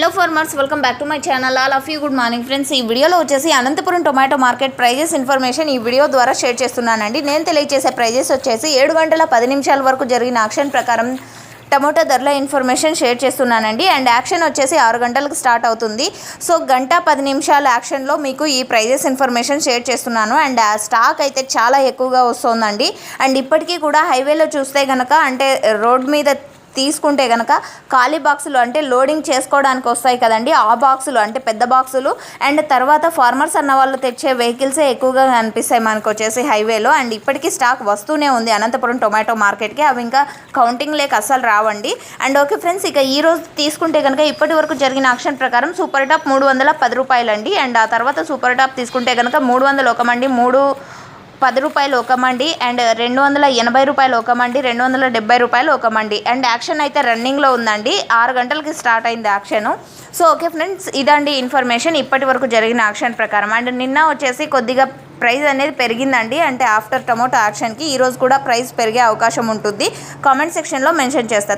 Hello farmers, welcome back to my channel. All of you good morning friends. ఈ వీడియోలో వచ్చేసి Anantapuram tomato market prices information ఈ video ద్వారా share చేస్తున్నానండి. నేను తెలియజేసే ప్రైజెస్ వచ్చేసి 7 గంటల 10 నిమిషాల వరకు జరిగిన యాక్షన్ ప్రకారం టమోటా ధరల ఇన్ఫర్మేషన్ షేర్ చేస్తున్నానండి. అండ్ యాక్షన్ వచ్చేసి 6 గంటలకు స్టార్ట్ అవుతుంది. సో గంట 10 నిమిషాల యాక్షన్లో మీకు ఈ ప్రైజెస్ ఇన్ఫర్మేషన్ షేర్ చేస్తున్నాను. అండ్ ఆ స్టాక్ అయితే చాలా ఎక్కువగా వస్తుందండి. అండ్ ఇప్పటికీ కూడా హైవేలో చూస్తే కనుక, అంటే రోడ్ మీద తీసుకుంటే కనుక ఖాళీ బాక్సులు, అంటే లోడింగ్ చేసుకోవడానికి వస్తాయి కదండి, ఆ బాక్సులు అంటే పెద్ద బాక్సులు, అండ్ తర్వాత ఫార్మర్స్ అన్న వాళ్ళు తెచ్చే వెహికల్సే ఎక్కువగా కనిపిస్తాయి మనకు వచ్చేసి హైవేలో. అండ్ ఇప్పటికీ స్టాక్ వస్తూనే ఉంది అనంతపురం టొమాటో మార్కెట్కి. అవి ఇంకా కౌంటింగ్ లేక అస్సలు రావండి. అండ్ ఓకే ఫ్రెండ్స్, ఇక ఈ రోజు తీసుకుంటే కనుక ఇప్పటి వరకు జరిగిన యాక్షన్ ప్రకారం సూపర్ టాప్ 310 రూపాయలండి. అండ్ ఆ తర్వాత సూపర్ టాప్ తీసుకుంటే కనుక 300 ఒక మండి, 310 రూపాయలు ఒక మండి, అండ్ 280 రూపాయలు ఒక మండి, 270 రూపాయలు ఒక మండి. అండ్ యాక్షన్ అయితే రన్నింగ్లో ఉందండి. 6 గంటలకి స్టార్ట్ అయింది యాక్షన్. సో ఓకే ఫ్రెండ్స్, ఇదండి ఇన్ఫర్మేషన్ ఇప్పటి వరకు జరిగిన యాక్షన్ ప్రకారం. అండ్ నిన్న వచ్చేసి కొద్దిగా ప్రైస్ అనేది పెరిగిందండి. అంటే ఆఫ్టర్ టమోటో యాక్షన్కి ఈరోజు కూడా ప్రైస్ పెరిగే అవకాశం ఉంటుంది. కామెంట్ సెక్షన్లో మెన్షన్ చేస్తా.